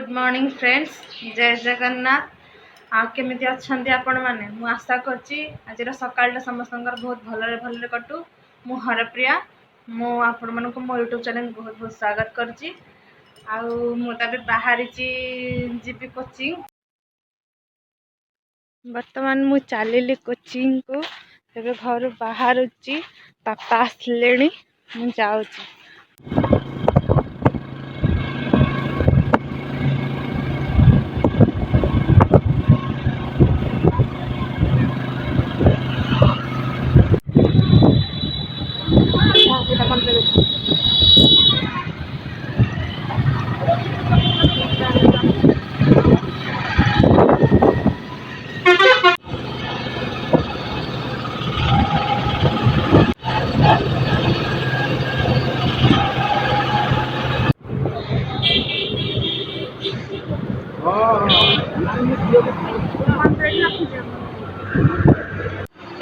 Good morning friends, जय जगन्नाथ। केमिति अच्छंती आपण माने? मु आशा करची आज सकाळटा समस्तंकर बहुत भलरे भलरे कटू। मु हरप्रिया, मु आपण मानको मो यूट्यूब चैनल बहुत बहुत स्वागत करची। आउ मु तबे बाहरी जीपी कोचिंग। वर्तमान मु चलिली कोचिंग को। तबे घर बाहर पापा आसले मु जाऊची।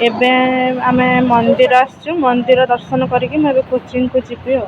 एबे आमे मंदिर आसछु, मंदिर दर्शन करिके मैं कोचिंग को जीपी।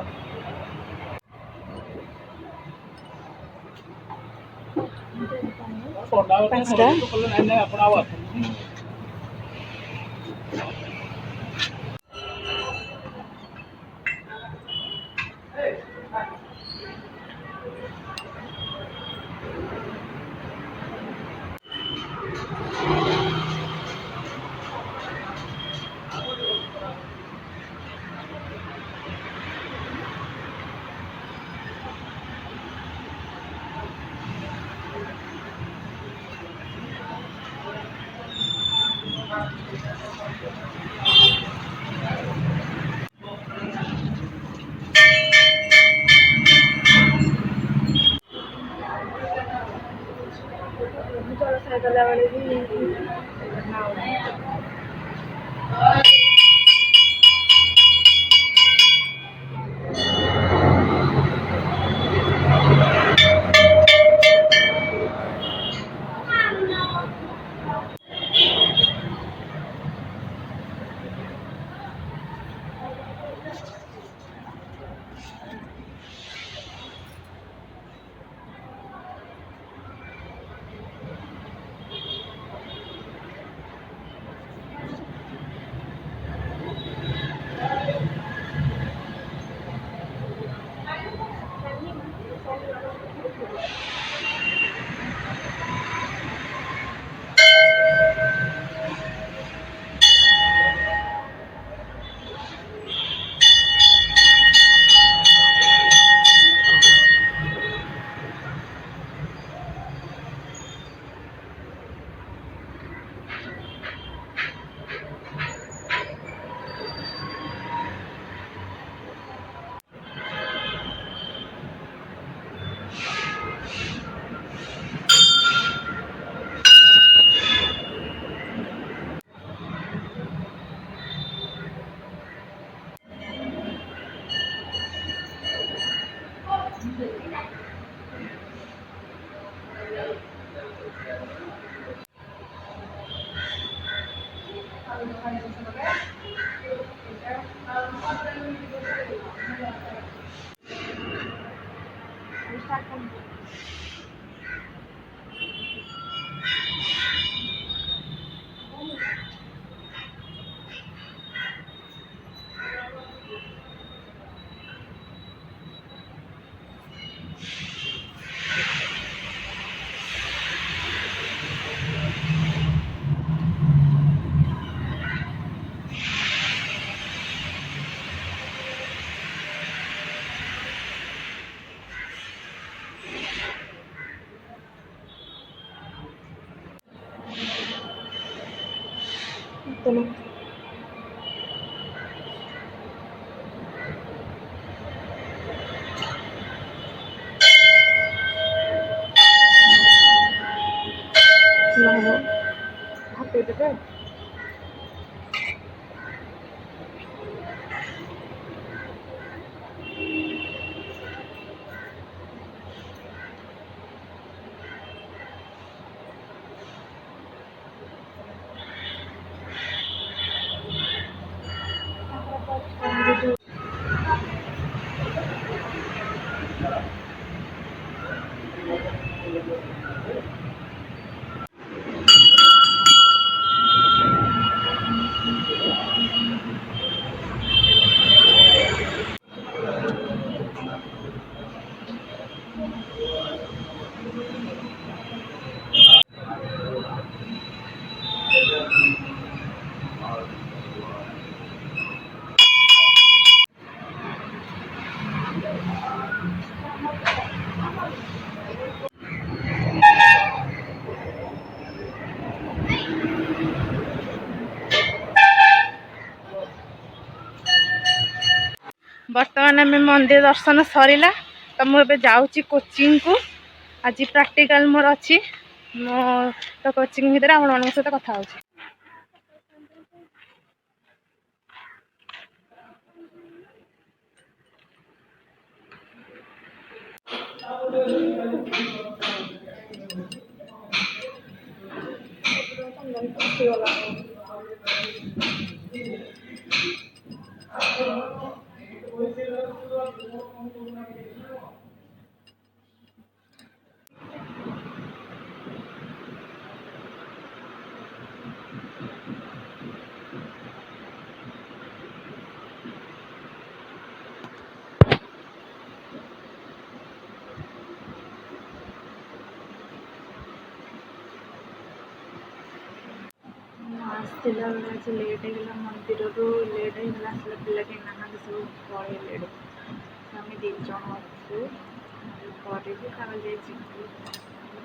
बर्तमान आम मंदिर दर्शन सरला तो मुझे जाऊँगी कोचिंग को आज प्रैक्टिकल मोर अच्छी मो तो कोचिंग भितर आप सहित कथा हो आसला आज लेट होगा मंदिर लेट होगा आसला पिला कहीं ना सब पड़े आम दीज अच्छे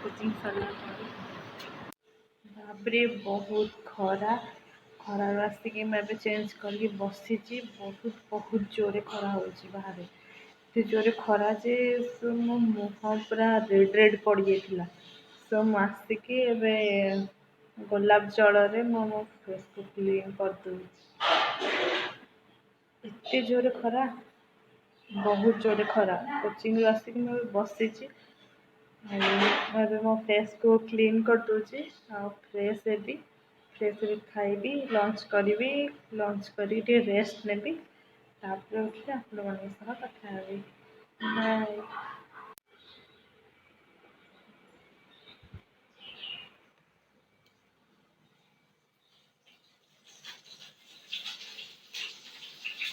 कोचिंग सरला बाबरे बहुत खरा खरार आसिक मैं चेंज करके बसी बहुत बहुत जोरे खरा हो बाहर एत जोरे खरा जे मो मुह पूरा रेड रेड पड़ जाता सो मुसिकी गोलाप जल मो फेस को क्लीन कर एते जोरे खरा बहुत जोरे खरा कोचिंग आसिक बसी मो फेस को क्लीन कर दूची फ्रेश हेबी फ्रेश खाइबी लंच करी लंच करी रेस्ट नेबी तापर उठे आपण मान कथा हेबी बाय।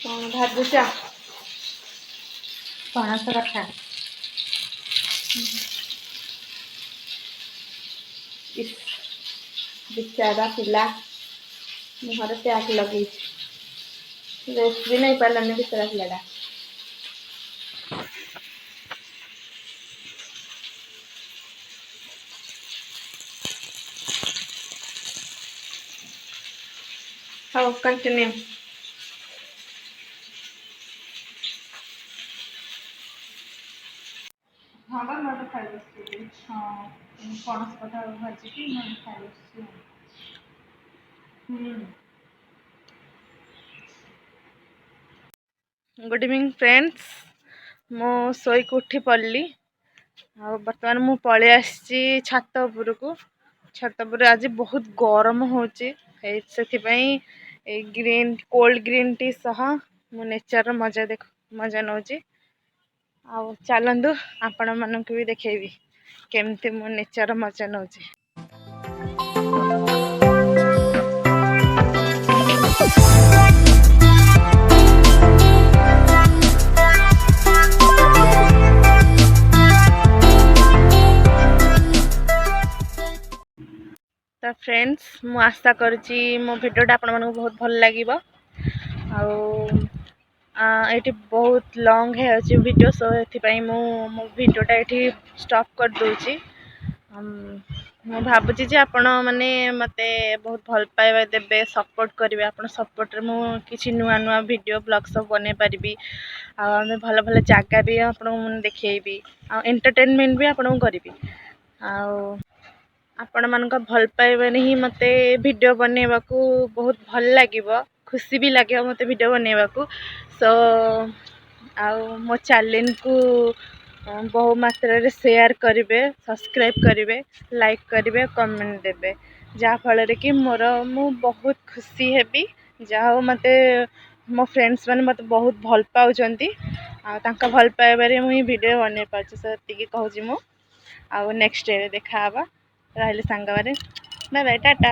कौन भाजुच पणस कथा बेचारा पिला मुहर प्याक लगे रेस्ट भी नहीं पार्लानी बेचारा पिलाटा हाँ कंटिन्यू हाँ बा मैं खाई बस हाँ पणस कथा भाजिकी मैं खाई बस गुड इवनिंग फ्रेंड्स मो शोक उठी पड़ली बर्तमान मु पलि आसी छात उपरकू छात उपर आज बहुत गरम होची ग्रीन कोल्ड ग्रीन टी सह मु नेचर मजा नौची आ चलतु आपण मानक भी देखेबी केमती मु नेचर मजा नौची। तो फ्रेंड्स मु आशा करुँची मो भिडियोटा आपण मानक बहुत भल लगे ये बहुत लॉन्ग है वीडियो सो ये मो भिडियोटा ये स्टॉप कर दूची मु भावुची जे आपण मैंने मते बहुत भल पाइबा देबे सपोर्ट करेंगे आपण सपोर्ट रे मु किछि नुआ नुआ वीडियो ब्लॉग सब बने पारिबी आमे भल भल जगह भी आपण देखैबी आ एंटरटेनमेंट भी आपण करिबी आपण मानक भल पाइबा ही मते वीडियो बनेबा को बहुत भल लागिबो खुशी भी लगे मते वीडियो बनेबा को सो मो चैनल को बहु मात्रा रे शेयर करेंगे सब्सक्राइब करेंगे लाइक करेंगे कमेंट देवे जहाँ फल कि मोर मु बहुत खुशी हेबी जहाँ मते मो फ्रेंड्स मैंने मत बहुत भल पाउचंती आ भल पाइबारे मुझे वीडियो बन पार्छ सो ये कहूँ मु नेक्स्ट डे देखा रही सांग बाय बाय टाटा।